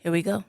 Here we go.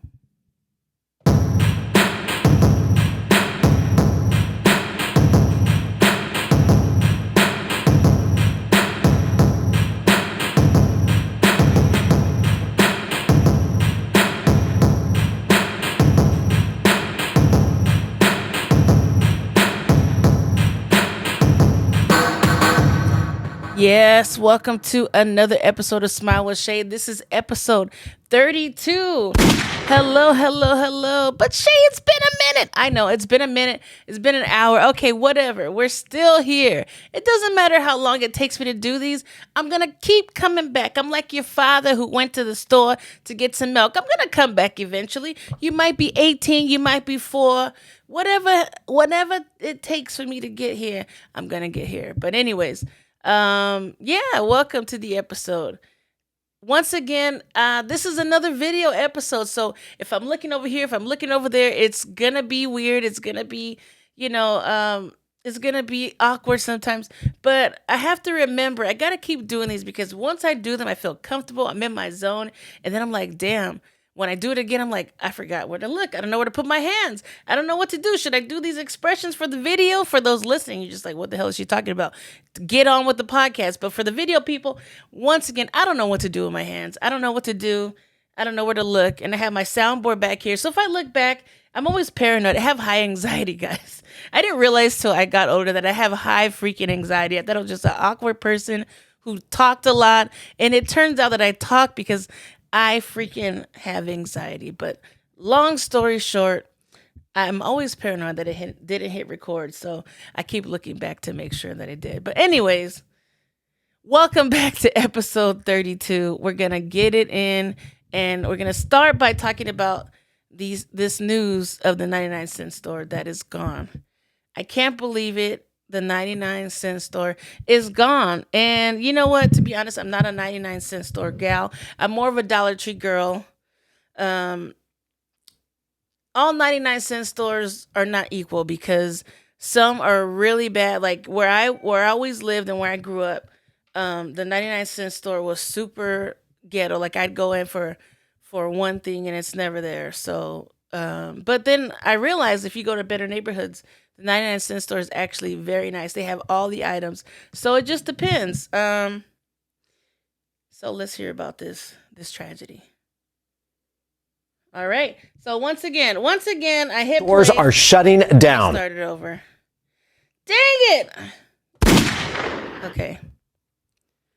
Yes, welcome to another episode of Smile with Shea. This is episode 32. Hello, hello, hello. But Shea, it's been a minute. I know, it's been a minute. It's been an hour. Okay, whatever. We're still here. It doesn't matter how long it takes me to do these. I'm going to keep coming back. I'm like your father who went to the store to get some milk. I'm going to come back eventually. You might be 18, you might be 4. Whatever it takes for me to get here, I'm going to get here. But anyways, yeah, welcome to the episode. Once again, this is another video episode. So if I'm looking over here, if I'm looking over there, it's gonna be weird. It's gonna be, it's gonna be awkward sometimes. But I have to remember, I gotta keep doing these because once I do them, I feel comfortable. I'm in my zone, and then I'm like, damn. When I do it again, I'm like, I forgot where to look. I don't know where to put my hands. I don't know what to do. Should I do these expressions for the video? For those listening, you're just like, what the hell is she talking about? Get on with the podcast. But for the video people, once again, I don't know what to do with my hands. I don't know what to do. I don't know where to look. And I have my soundboard back here. So if I look back, I'm always paranoid. I have high anxiety, guys. I didn't realize till I got older that I have high freaking anxiety. I thought I was just an awkward person who talked a lot. And it turns out that I talk because I freaking have anxiety. But long story short, I'm always paranoid that didn't hit record. So I keep looking back to make sure that it did. But anyways, welcome back to episode 32. We're going to get it in, and we're going to start by talking about this news of the 99-cent store that is gone. I can't believe it. The 99-cent store is gone. And you know what? To be honest, I'm not a 99-cent store gal. I'm more of a Dollar Tree girl. All 99-cent stores are not equal because some are really bad. Like where I always lived and where I grew up, the 99-cent store was super ghetto. Like I'd go in for one thing and it's never there. So, but then I realized if you go to better neighborhoods, the 99-cent store is actually very nice. They have all the items. So it just depends. So let's hear about this tragedy. All right. So once again, I hit Stores play. are shutting down. Started over. Dang it. Okay.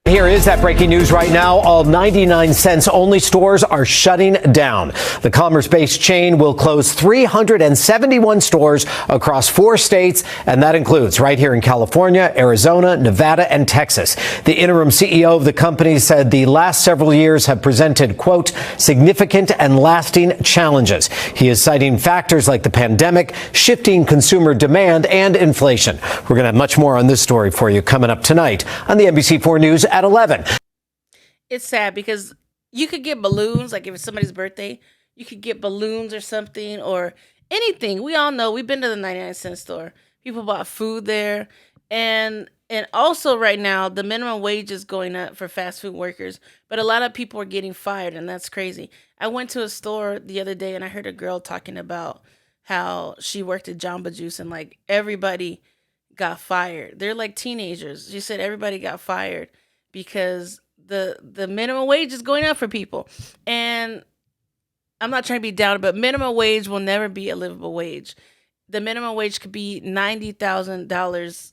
Here is that breaking news right now. All 99 cents only stores are shutting down. The commerce-based chain will close 371 stores across 4 states, and that includes right here in California, Arizona, Nevada, and Texas. The interim CEO of the company said the last several years have presented, quote, significant and lasting challenges. He is citing factors like the pandemic, shifting consumer demand, and inflation. We're going to have much more on this story for you coming up tonight on the NBC4 News at 11. It's sad because you could get balloons, like if it's somebody's birthday, you could get balloons or something or anything. We all know we've been to the 99-cent store. People bought food there. And also right now, the minimum wage is going up for fast food workers, but a lot of people are getting fired, and that's crazy. I went to a store the other day and I heard a girl talking about how she worked at Jamba Juice and like everybody got fired. They're like teenagers. She said everybody got fired because the minimum wage is going up for people. And I'm not trying to be down, but minimum wage will never be a livable wage. The minimum wage could be $90,000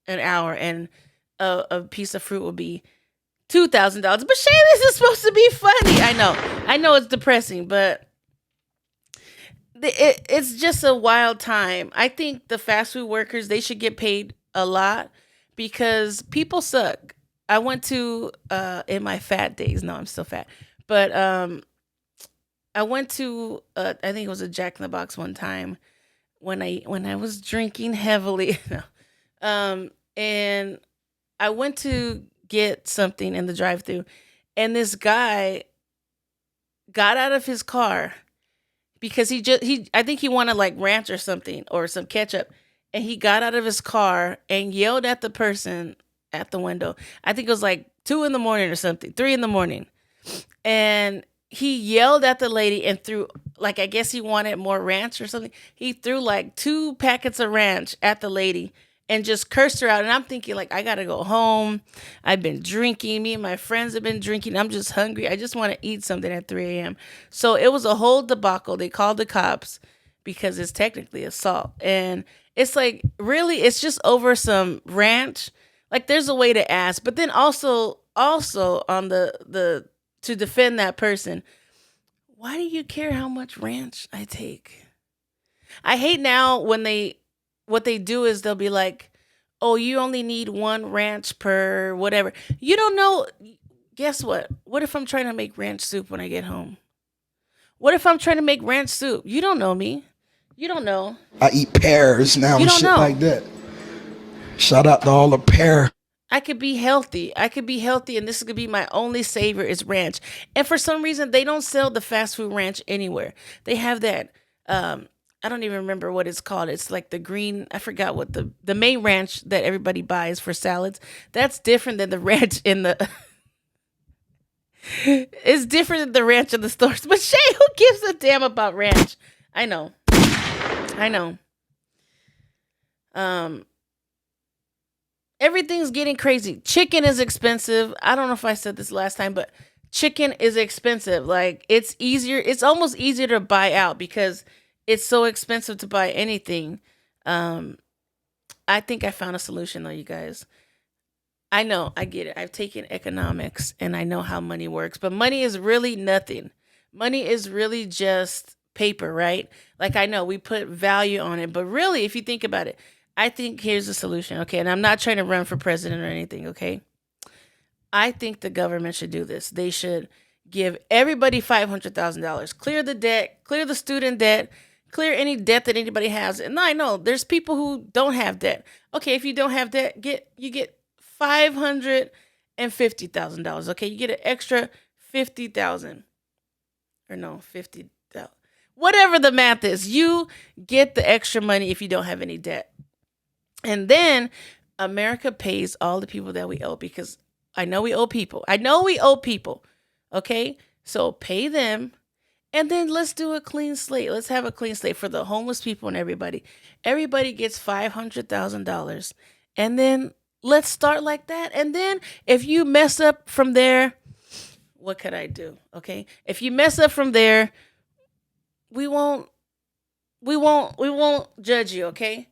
an hour, and a piece of fruit will be $2,000. But Shay, this is supposed to be funny. I know it's depressing, but it's just a wild time. I think the fast food workers, they should get paid a lot because people suck. I went to in my fat days. No, I'm still fat, but I went to I think it was a Jack in the Box one time when I was drinking heavily. And I went to get something in the drive-thru, and this guy got out of his car because I think he wanted like ranch or something or some ketchup, and he got out of his car and yelled at the person at the window. I think it was like 2 a.m. or something, 3 a.m. And he yelled at the lady and threw, like, I guess he wanted more ranch or something. He threw like 2 packets of ranch at the lady and just cursed her out. And I'm thinking, like, I gotta go home. I've been drinking. Me and my friends have been drinking. I'm just hungry. I just want to eat something at 3 a.m. So it was a whole debacle. They called the cops because it's technically assault. And it's like, really, it's just over some ranch. Like, there's a way to ask, but then also on the to defend that person, why do you care how much ranch I take? I hate now when what they do is they'll be like, "Oh, you only need 1 ranch per whatever." You don't know. Guess what? What if I'm trying to make ranch soup when I get home? What if I'm trying to make ranch soup? You don't know me. You don't know. I eat pears now You and don't shit know. like that. Shout out to all the pear. I could be healthy. I could be healthy, and this could be my only savior is ranch. And for some reason, they don't sell the fast food ranch anywhere. They have that. I don't even remember what it's called. It's like the green. I forgot what the main ranch that everybody buys for salads. That's different than the ranch in the. It's different than the ranch in the stores. But Shay, who gives a damn about ranch? I know. I know. Um, Everything's getting crazy. Chicken is expensive. I don't know if I said this last time, but chicken is expensive. Like, it's easier. It's almost easier to buy out because it's so expensive to buy anything. Um, I think I found a solution though, you guys. I know, I get it. I've taken economics and I know how money works, but money is really nothing. Money is really just paper, right? Like, I know we put value on it, but really, if you think about it, I think here's the solution, okay? And I'm not trying to run for president or anything, okay? I think the government should do this. They should give everybody $500,000, clear the debt, clear the student debt, clear any debt that anybody has. And I know there's people who don't have debt. Okay, if you don't have debt, you get $550,000. Okay, you get an extra 50,000, or no, 50,000. Whatever the math is, you get the extra money if you don't have any debt. And then America pays all the people that we owe, because I know we owe people. I know we owe people. Okay? So pay them, and then let's do a clean slate. Let's have a clean slate for the homeless people and everybody. Everybody gets $500,000. And then let's start like that. And then if you mess up from there, what could I do? Okay? If you mess up from there, we won't we won't judge you, okay?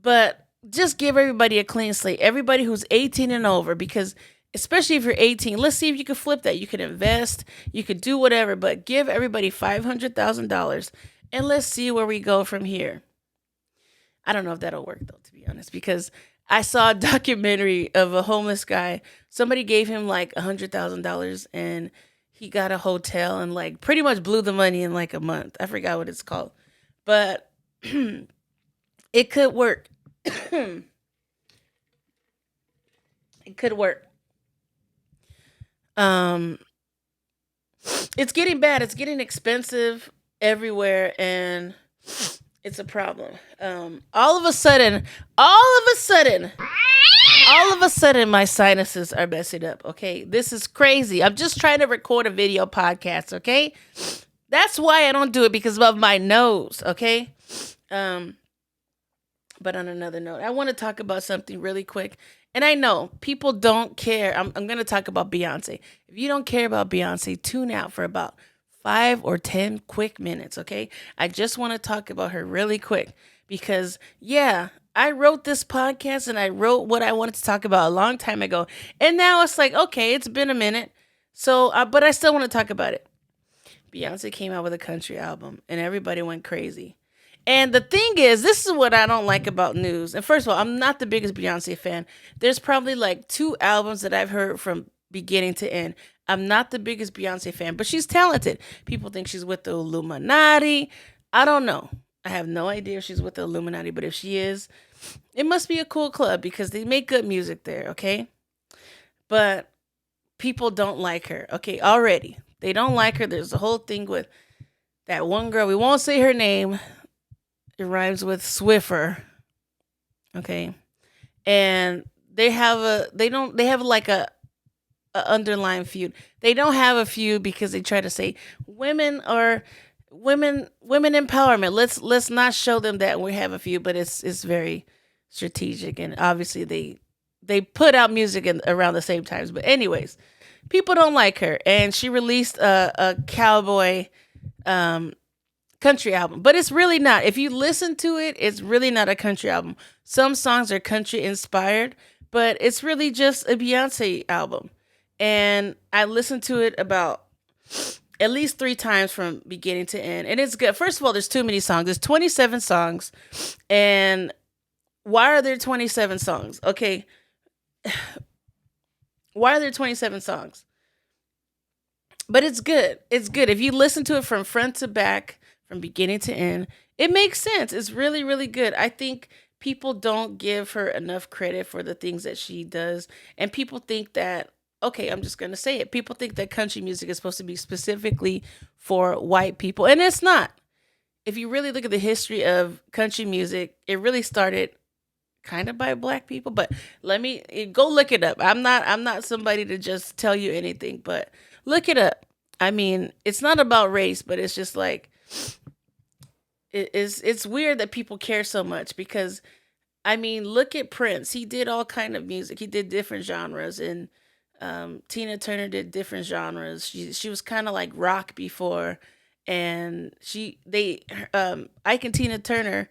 But just give everybody a clean slate. Everybody who's 18 and over, because especially if you're 18, let's see if you can flip that. You can invest, you could do whatever, but give everybody $500,000 and let's see where we go from here. I don't know if that'll work though, to be honest, because I saw a documentary of a homeless guy. Somebody gave him like $100,000 and he got a hotel and like pretty much blew the money in like a month. I forgot what it's called, but it could work. It could work. Um, it's getting bad. It's getting expensive everywhere, and it's a problem. All of a sudden, all of a sudden, my sinuses are messing up. Okay, this is crazy. I'm just trying to record a video podcast. Okay, that's why I don't do it, because of my nose. Okay. Um, but on another note, I want to talk about something really quick. And I know people don't care. I'm going to talk about Beyonce. If you don't care about Beyonce, tune out for about 5 or 10 quick minutes, okay? I just want to talk about her really quick because, yeah, I wrote this podcast and I wrote what I wanted to talk about a long time ago. And now it's like, okay, it's been a minute. So, but I still want to talk about it. Beyonce came out with a country album and everybody went crazy. And the thing is, this is what I don't like about news. And first of all, I'm not the biggest Beyonce fan. There's probably like 2 albums that I've heard from beginning to end. I'm not the biggest Beyonce fan, but she's talented. People think she's with the Illuminati. I don't know. I have no idea if she's with the Illuminati, but if she is, it must be a cool club because they make good music there, okay? But people don't like her, okay? Already. They don't like her. There's a whole thing with that one girl. We won't say her name. It rhymes with Swiffer. Okay. And they have like a underlying feud. They don't have a feud because they try to say women are women empowerment. Let's not show them that we have a feud, but it's very strategic, and obviously they put out music around the same times. But anyways, people don't like her, and she released a cowboy um, country album, but it's really not. If you listen to it, it's really not a country album. Some songs are country inspired, but it's really just a Beyonce album. And I listened to it about at least 3 times from beginning to end, and it's good. First of all, there's too many songs. There's 27 songs, and why are there 27 songs? Okay, why are there 27 songs? But it's good. It's good. If you listen to it from front to back, from beginning to end, it makes sense. It's really, really good. I think people don't give her enough credit for the things that she does. And people think that, okay, I'm just going to say it. People think that country music is supposed to be specifically for white people. And it's not. If you really look at the history of country music, it really started kind of by black people, but let me go look it up. I'm not somebody to just tell you anything, but look it up. I mean, it's not about race, but it's just like it's weird that people care so much because I mean, look at Prince. He did all kind of music. He did different genres, and Tina Turner did different genres. She was kind of like rock before, and Ike and Tina Turner.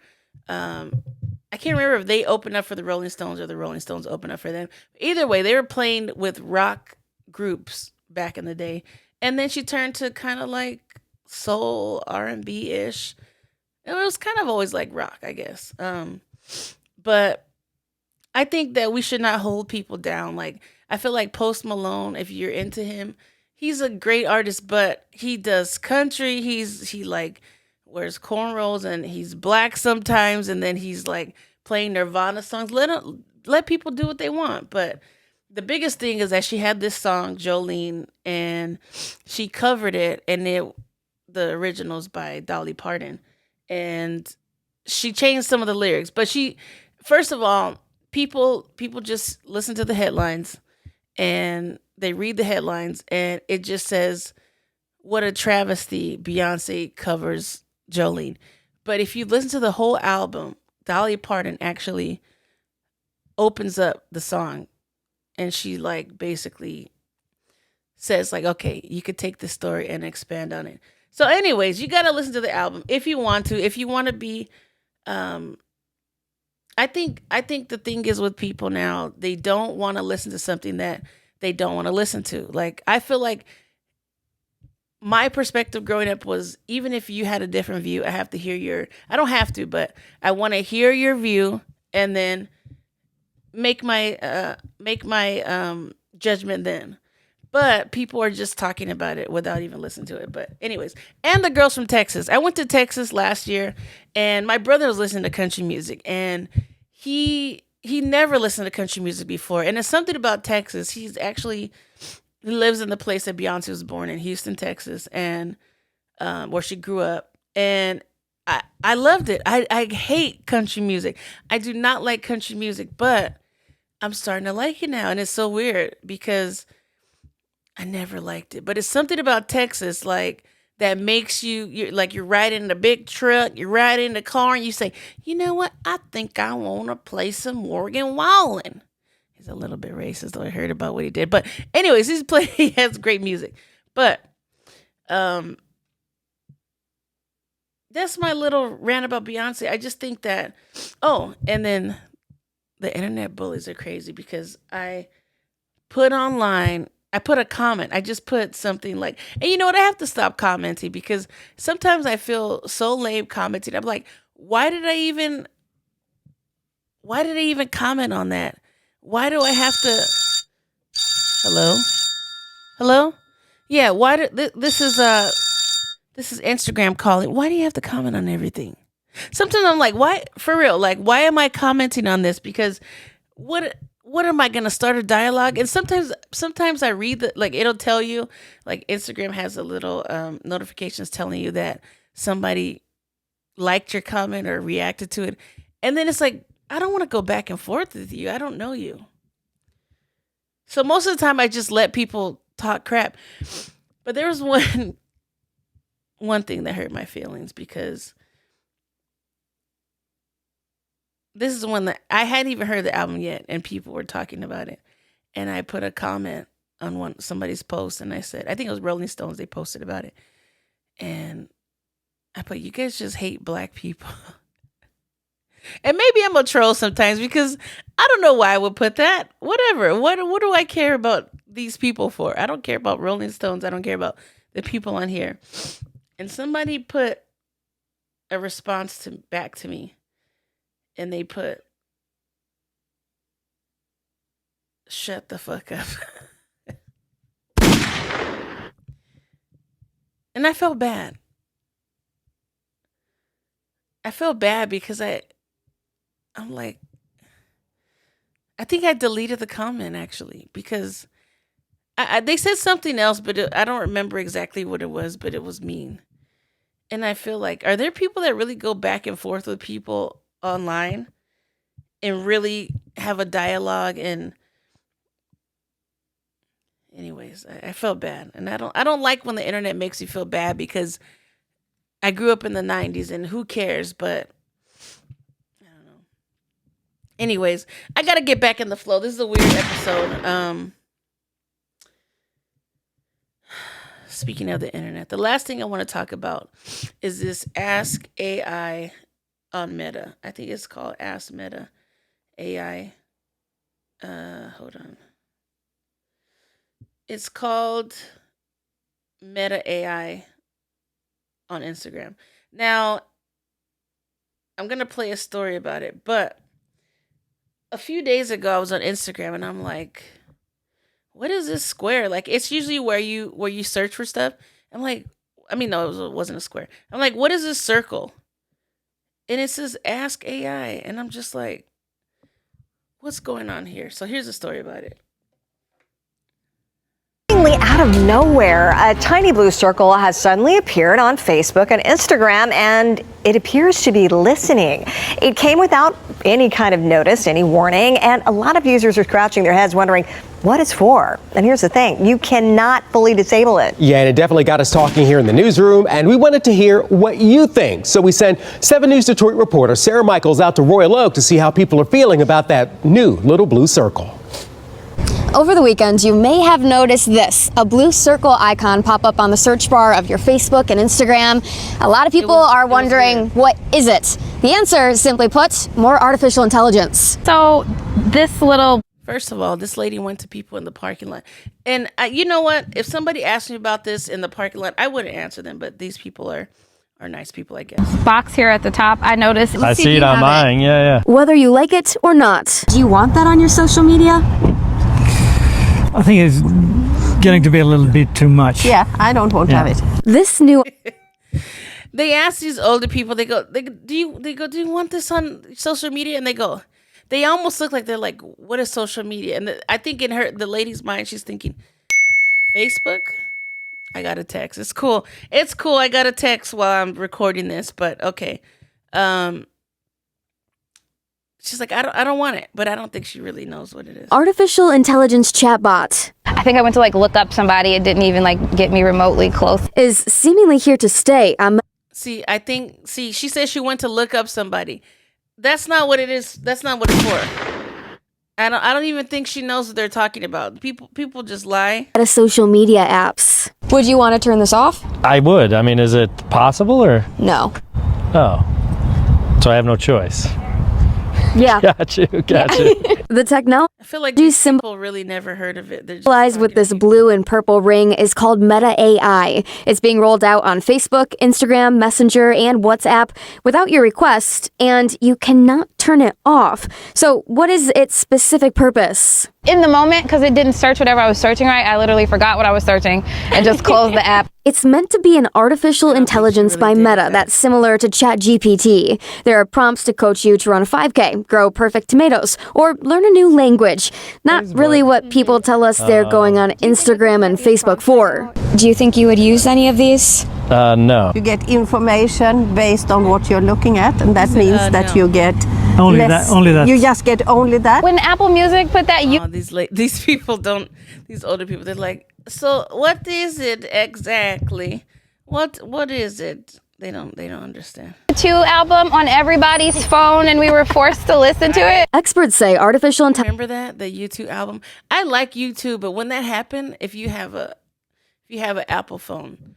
I can't remember if they opened up for the Rolling Stones or the Rolling Stones opened up for them. Either way, they were playing with rock groups back in the day, and then she turned to kind of like soul R&B ish. It was kind of always like rock, I guess. But I think that we should not hold people down. Like I feel like Post Malone, if you're into him, he's a great artist, but he does country. He like wears cornrows and he's black sometimes, and then he's like playing Nirvana songs. Let people do what they want. But the biggest thing is that she had this song Jolene, and she covered it, and the originals by Dolly Parton, and she changed some of the lyrics. But she, first of all, people just listen to the headlines and they read the headlines, and it just says what a travesty Beyonce covers Jolene. But if you listen to the whole album, Dolly Parton actually opens up the song, and she like basically says like, okay, you could take this story and expand on it. So anyways, you got to listen to the album if you want to. If you want to be um I think the thing is with people now, they don't want to listen to something that they don't want to listen to. Like I feel like my perspective growing up was, even if you had a different view, I have to hear your I don't have to, but I want to hear your view and then make my judgment then. But people are just talking about it without even listening to it. But anyways, and the girls from Texas. I went to Texas last year, and my brother was listening to country music, and he never listened to country music before. And it's something about Texas. He lives in the place that Beyonce was born in, Houston, Texas, and where she grew up. And I loved it. I hate country music. I do not like country music, but I'm starting to like it now, and it's so weird because I never liked it. But it's something about Texas, like that makes you're riding in a big truck, you're riding in the car, and you say, you know what? I think I want to play some Morgan Wallen. He's a little bit racist, though I heard about what he did. But anyways, he has great music. But um, that's my little rant about Beyonce. I just think that. Oh, and then the internet bullies are crazy because I put a comment. I just put something like, and you know what? I have to stop commenting because sometimes I feel so lame commenting. I'm like, why did I even comment on that? Why do I have to? Hello? Hello? Yeah, why did this is Instagram calling. Why do you have to comment on everything? Sometimes I'm like, why for real? Like, why am I commenting on this? Because what am I gonna start a dialogue? And sometimes I read like it'll tell you, like Instagram has a little notifications telling you that somebody liked your comment or reacted to it, and then it's like I don't want to go back and forth with you. I don't know you. So most of the time I just let people talk crap. But there was one thing that hurt my feelings, because this is one that I hadn't even heard the album yet, and people were talking about it. And I put a comment on somebody's post, and I said, I think it was Rolling Stones, they posted about it. And I put, you guys just hate black people. And maybe I'm a troll sometimes, because I don't know why I would put that. Whatever. What do I care about these people for? I don't care about Rolling Stones. I don't care about the people on here. And somebody put a response back to me. And they put, shut the fuck up. And I felt bad. I felt bad because I'm like, I think I deleted the comment, actually, because they said something else, but I don't remember exactly what it was, but it was mean. And I feel like, are there people that really go back and forth with people online and really have a dialogue? And anyways, I felt bad. And I don't like when the internet makes you feel bad, because I grew up in the 90s, and who cares? But anyways, I gotta get back in the flow. This is a weird episode. Speaking of the internet, the last thing I want to talk about is this Ask AI on Meta. I think it's called Ask Meta AI. Hold on. It's called Meta AI on Instagram. Now, I'm gonna play a story about it, but a few days ago, I was on Instagram, and I'm like, what is this square? Like, it's usually where you search for stuff. I'm like, I mean, no, it wasn't a square. I'm like, what is this circle? And it says Ask AI. And I'm just like, what's going on here? So here's a story about it. Out of nowhere, a tiny blue circle has suddenly appeared on Facebook and Instagram, and it appears to be listening. It came without any kind of notice, any warning, and a lot of users are scratching their heads wondering what it's for. And here's the thing, you cannot fully disable it. Yeah, and it definitely got us talking here in the newsroom, and we wanted to hear what you think. So we sent 7 News Detroit reporter Sarah Michaels out to Royal Oak to see how people are feeling about that new little blue circle. Over the weekend, you may have noticed this, a blue circle icon pop up on the search bar of your Facebook and Instagram. A lot of people are wondering, what is it? The answer, simply put, more artificial intelligence. So this little... First of all, this lady went to people in the parking lot. And you know what? If somebody asked me about this in the parking lot, I wouldn't answer them. But these people are nice people, I guess. Box here at the top, I noticed. I see it on mine, yeah. Whether you like it or not, do you want that on your social media? I think it's getting to be a little bit too much. Yeah, I don't want to have it. This new... They ask these older people, do you want this on social media? And they almost look like they're like, what is social media? And I think in the lady's mind, she's thinking, Facebook? I got a text. It's cool. I got a text while I'm recording this, but okay. She's like, I don't want it, but I don't think she really knows what it is. Artificial intelligence chatbot. I think I went to look up somebody. It didn't even get me remotely close. Is seemingly here to stay. She said she went to look up somebody. That's not what it is. That's not what it's for. I don't even think she knows what they're talking about. People just lie. At social media apps. Would you want to turn this off? I would. I mean, is it possible or? No. Oh. So I have no choice. Yeah. Got you. The technology I feel like these people really never heard of it. They're just with this blue and purple ring is called Meta AI. It's being rolled out on Facebook, Instagram, Messenger, and WhatsApp without your request, and you cannot turn it off. So what is its specific purpose? In the moment, because it didn't search whatever I was searching right, I literally forgot what I was searching and just closed the app. It's meant to be an artificial intelligence by Meta that's similar to ChatGPT. There are prompts to coach you to run a 5K, grow perfect tomatoes, or learn a new language. Not really what people tell us they're going on Instagram and Facebook for. Do you think you would use any of these? No. You get information based on what you're looking at, and that means that you get Only less. that. Only that. You just get only that. When Apple Music put that, These people don't. These older people, they're like, so what is it exactly? What is it? They don't understand. U2 album on everybody's phone, and we were forced to listen to it. Experts say artificial intelligence. Remember that, the U2 album? I like U2, but when that happened, if you have an Apple phone,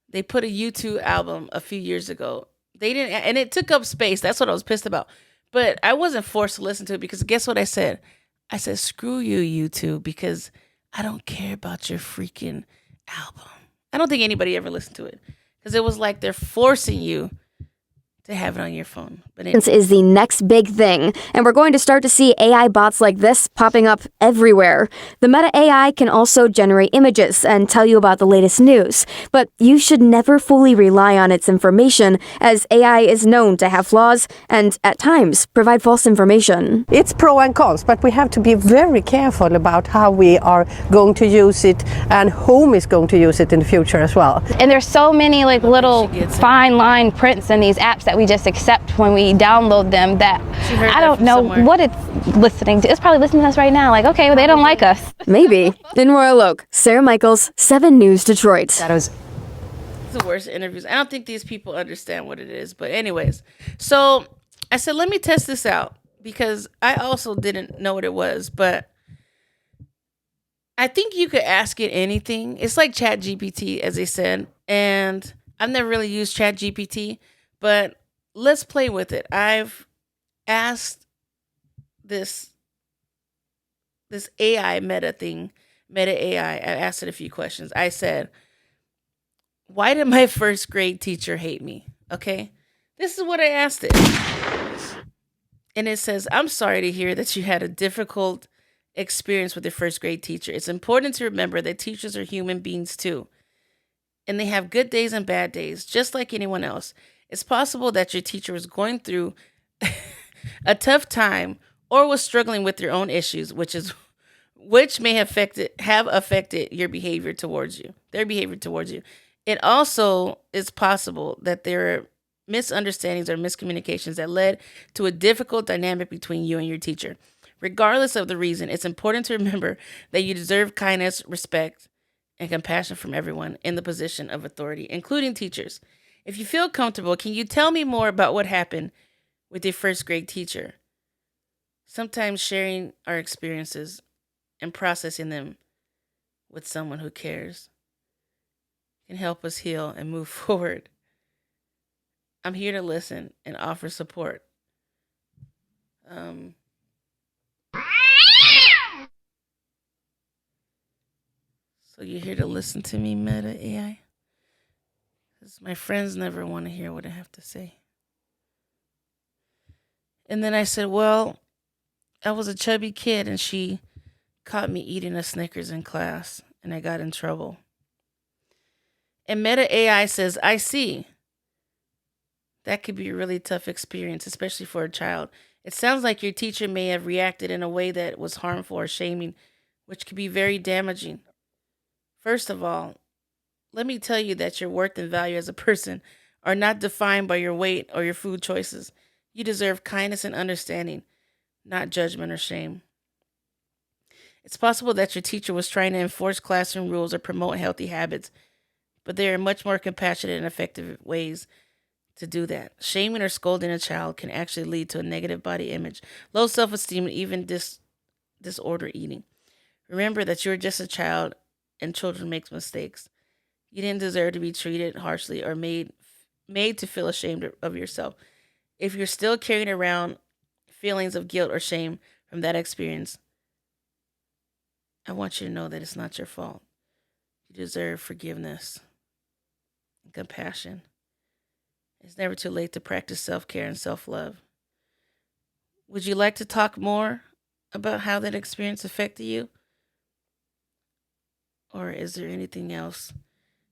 they put a U2 album a few years ago. They didn't, and it took up space. That's what I was pissed about. But I wasn't forced to listen to it because guess what I said? I said, screw you, U2, because I don't care about your freaking album. I don't think anybody ever listened to it because it was like they're forcing you to have it on your phone. But anyway. Is the next big thing, and we're going to start to see AI bots like this popping up everywhere. The Meta AI can also generate images and tell you about the latest news, but you should never fully rely on its information, as AI is known to have flaws and, at times, provide false information. It's pro and cons, but we have to be very careful about how we are going to use it and whom is going to use it in the future as well. And there's so many like little fine line prints in these apps that we just accept when we download them that I don't know what it's listening to. It's probably listening to us right now like, okay, well, they don't like us. Maybe. In Royal Oak, Sarah Michaels, 7 News Detroit. It's the worst interviews. I don't think these people understand what it is. But anyways, so I said, let me test this out because I also didn't know what it was. But I think you could ask it anything. It's like Chat GPT, as they said. And I've never really used Chat GPT, but let's play with it. I've asked this AI Meta AI. I asked it a few questions. I said, why did my first grade teacher hate me? Okay. This is what I asked it. And it says, I'm sorry to hear that you had a difficult experience with your first grade teacher. It's important to remember that teachers are human beings too. And they have good days and bad days, just like anyone else. It's possible that your teacher was going through a tough time or was struggling with their own issues, which may have affected your behavior towards you, their behavior towards you. It also is possible that there are misunderstandings or miscommunications that led to a difficult dynamic between you and your teacher. Regardless of the reason, it's important to remember that you deserve kindness, respect, and compassion from everyone in the position of authority, including teachers. If you feel comfortable, can you tell me more about what happened with your first grade teacher? Sometimes sharing our experiences and processing them with someone who cares can help us heal and move forward. I'm here to listen and offer support. So you're here to listen to me, Meta AI? Because my friends never want to hear what I have to say. And then I said, well, I was a chubby kid and she caught me eating a Snickers in class and I got in trouble. And Meta AI says, I see. That could be a really tough experience, especially for a child. It sounds like your teacher may have reacted in a way that was harmful or shaming, which could be very damaging. First of all, let me tell you that your worth and value as a person are not defined by your weight or your food choices. You deserve kindness and understanding, not judgment or shame. It's possible that your teacher was trying to enforce classroom rules or promote healthy habits, but there are much more compassionate and effective ways to do that. Shaming or scolding a child can actually lead to a negative body image, low self-esteem, and even disorder eating. Remember that you're just a child and children make mistakes. You didn't deserve to be treated harshly or made to feel ashamed of yourself. If you're still carrying around feelings of guilt or shame from that experience, I want you to know that it's not your fault. You deserve forgiveness and compassion. It's never too late to practice self-care and self-love. Would you like to talk more about how that experience affected you? Or is there anything else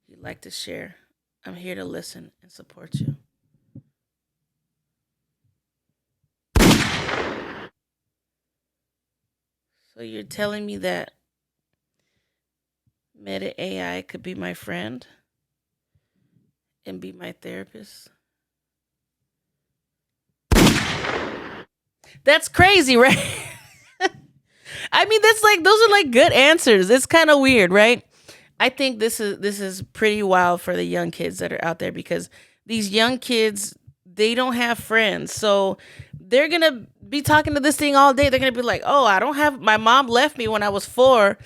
you'd like to share? I'm here to listen and support you. So you're telling me that Meta AI could be my friend and be my therapist? That's crazy, right? I mean, that's like, those are like good answers. It's kind of weird, right? I think this is pretty wild for the young kids that are out there, because these young kids, they don't have friends. So they're going to be talking to this thing all day. They're going to be like, "Oh, I don't have, my mom left me when I was 4."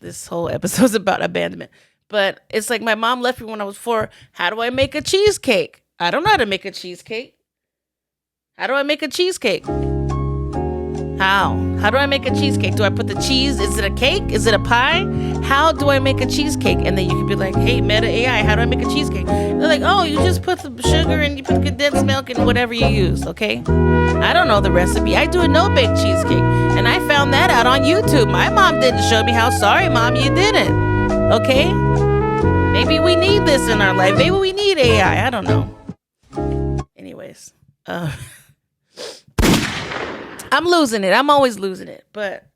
This whole episode's about abandonment. But it's like, my mom left me when I was 4. How do I make a cheesecake? I don't know how to make a cheesecake. How do I make a cheesecake? How? How do I make a cheesecake? Do I put the cheese? Is it a cake? Is it a pie? How do I make a cheesecake? And then you could be like, "Hey, Meta AI, how do I make a cheesecake?" They're like, "Oh, you just put the sugar and you put condensed milk and whatever you use, okay?" I don't know the recipe. I do a no-bake cheesecake, and I found that out on YouTube. My mom didn't show me how. Sorry, Mom, you didn't. Okay? Maybe we need this in our life. Maybe we need AI. I don't know. Anyways, I'm losing it. I'm always losing it. But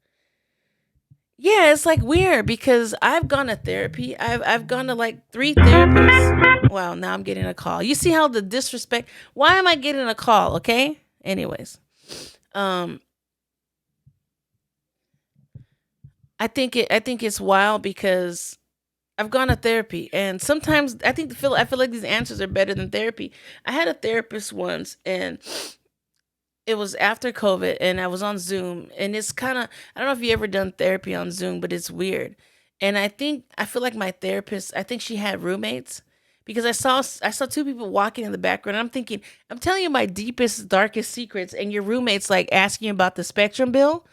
yeah, it's like weird, because I've gone to therapy. I've gone to like 3 therapists. Wow, now I'm getting a call. You see how the disrespect? Why am I getting a call? Okay. Anyways, I think it's wild, because I've gone to therapy, and sometimes I feel like these answers are better than therapy. I had a therapist once, and it was after COVID, and I was on Zoom, and it's kind of, I don't know if you ever done therapy on Zoom, but it's weird. And I feel like my therapist, I think she had roommates, because I saw 2 people walking in the background. And I'm thinking, I'm telling you my deepest, darkest secrets, and your roommate's like asking you about the Spectrum bill.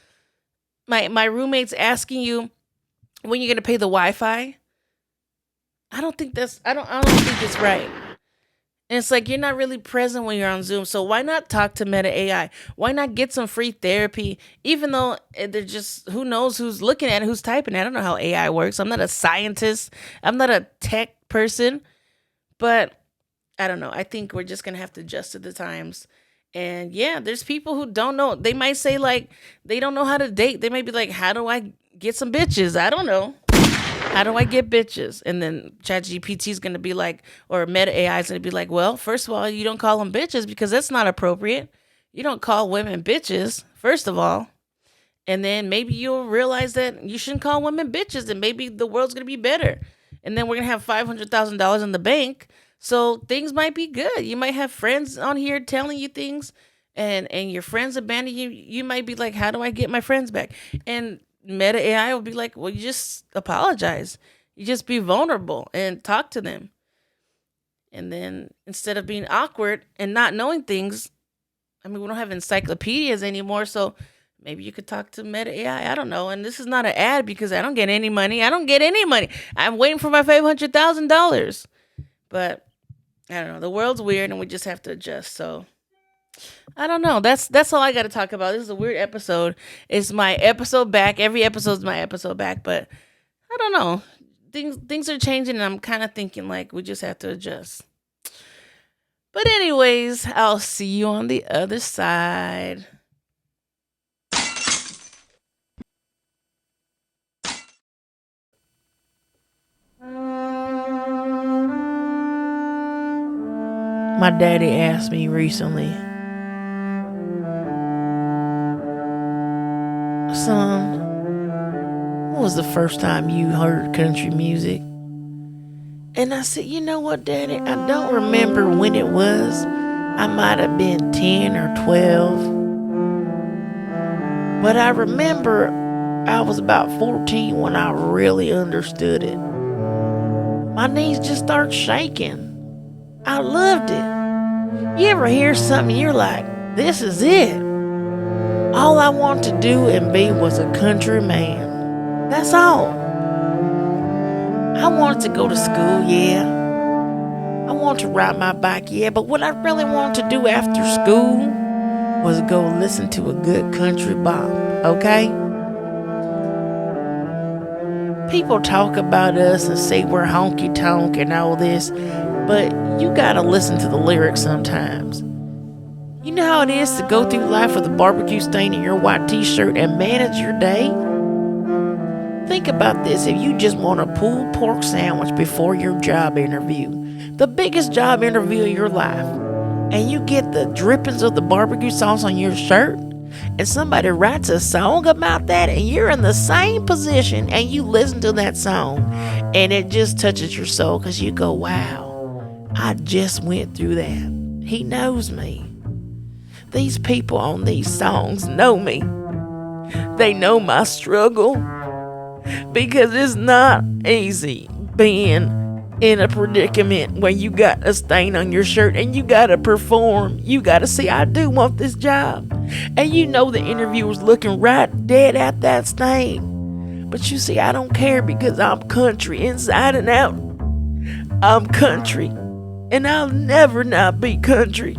My roommate's asking you when you're gonna pay the Wi-Fi. I don't think it's right. And it's like, you're not really present when you're on Zoom. So why not talk to Meta AI? Why not get some free therapy? Even though they're just, who knows who's looking at it, who's typing it. I don't know how AI works. I'm not a scientist. I'm not a tech person. But I don't know. I think we're just going to have to adjust to the times. And yeah, there's people who don't know. They might say like, they don't know how to date. They might be like, "How do I get some bitches?" I don't know. How do I get bitches? And then ChatGPT is going to be like, or Meta AI is going to be like, "Well, first of all, you don't call them bitches, because that's not appropriate. You don't call women bitches, first of all. And then maybe you'll realize that you shouldn't call women bitches, and maybe the world's going to be better. And then we're going to have $500,000 in the bank. So things might be good. You might have friends on here telling you things, and your friends abandon you. You might be like, "How do I get my friends back?" And Meta AI will be like, "Well, you just apologize. You just be vulnerable and talk to them." And then instead of being awkward and not knowing things, I mean, we don't have encyclopedias anymore. So maybe you could talk to Meta AI. I don't know. And this is not an ad, because I don't get any money. I'm waiting for my $500,000. But I don't know. The world's weird, and we just have to adjust. So I don't know. That's all I got to talk about. This is a weird episode. It's my episode back. Every episode is my episode back, but I don't know. Things are changing, and I'm kind of thinking like we just have to adjust. But anyways, I'll see you on the other side. My daddy asked me recently, "Son, when was the first time you heard country music?" And I said, "You know what, Daddy? I don't remember when it was. I might have been 10 or 12. But I remember I was about 14 when I really understood it. My knees just started shaking. I loved it. You ever hear something, you're like, this is it. All I wanted to do and be was a country man. That's all. I wanted to go to school, yeah. I wanted to ride my bike, yeah. But what I really wanted to do after school was go listen to a good country bop, okay? People talk about us and say we're honky-tonk and all this, but you gotta listen to the lyrics sometimes. You know how it is to go through life with a barbecue stain in your white t-shirt and manage your day? Think about this. If you just want a pulled pork sandwich before your job interview, the biggest job interview of your life, and you get the drippings of the barbecue sauce on your shirt, and somebody writes a song about that, and you're in the same position and you listen to that song and it just touches your soul because you go, wow, I just went through that. He knows me. These people on these songs know me. They know my struggle, because it's not easy being in a predicament where you got a stain on your shirt and you gotta perform. You gotta say, I do want this job. And you know the interviewer's looking right dead at that stain. But you see, I don't care because I'm country inside and out. I'm country. And I'll never not be country.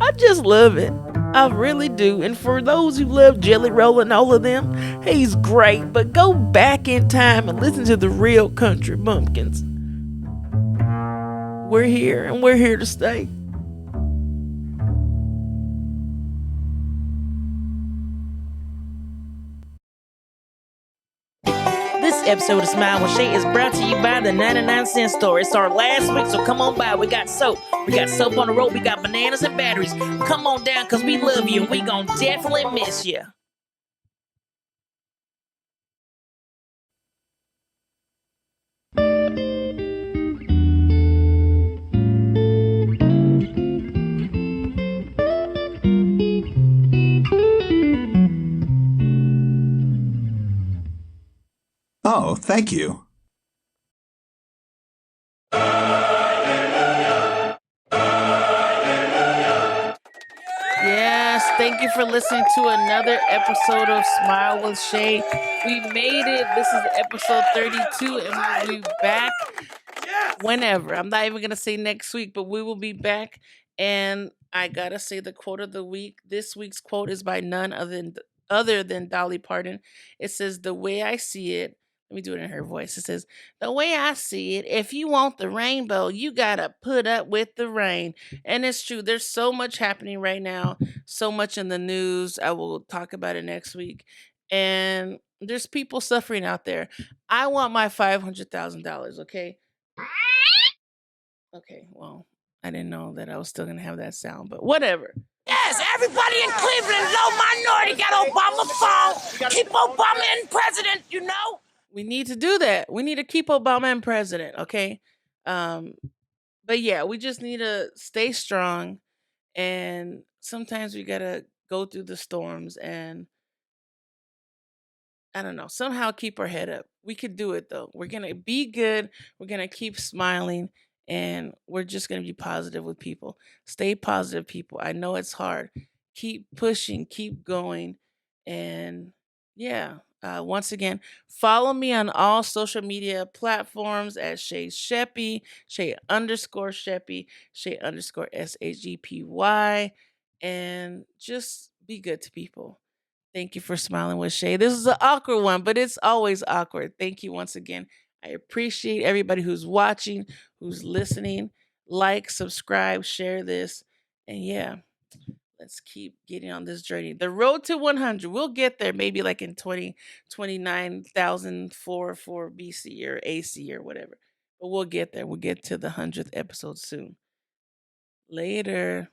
I just love it. I really do. And for those who love Jelly Roll and all of them, he's great. But go back in time and listen to the real country bumpkins. We're here and we're here to stay. This episode of Smile with Shea is brought to you by the 99-cent store. It's our last week, so come on by. We got soap. We got soap on the road. We got bananas and batteries. Come on down, because we love you and we gonna definitely miss you. Oh, thank you. Yes, thank you for listening to another episode of Smile with Shea. We made it. This is episode 32, and we'll be back whenever. I'm not even going to say next week, but we will be back. And I got to say the quote of the week. This week's quote is by none other than Dolly Parton. It says, the way I see it, let me do it in her voice. It says, the way I see it, if you want the rainbow, you got to put up with the rain. And it's true. There's so much happening right now, so much in the news. I will talk about it next week. And there's people suffering out there. I want my $500,000, okay? Okay, well, I didn't know that I was still going to have that sound, but whatever. Yes, everybody in Cleveland, low minority, got Obama phone. Keep Obama in president, you know? We need to do that. We need to keep Obama in president, okay? But yeah, we just need to stay strong, and sometimes we got to go through the storms and I don't know, somehow keep our head up. We could do it though. We're going to be good. We're going to keep smiling, and we're just going to be positive with people. Stay positive, people. I know it's hard. Keep pushing, keep going. And yeah, once again, follow me on all social media platforms at Shea Sheppy, Shea underscore Sheppy, Shea underscore SHEPY. And just be good to people. Thank you for smiling with Shay. This is an awkward one, but it's always awkward. Thank you once again. I appreciate everybody who's watching, who's listening. Like, subscribe, share this. And yeah, let's keep getting on this journey. The road to 100. We'll get there maybe like in 29,004 for BC or AC or whatever. But we'll get there. We'll get to the 100th episode soon. Later.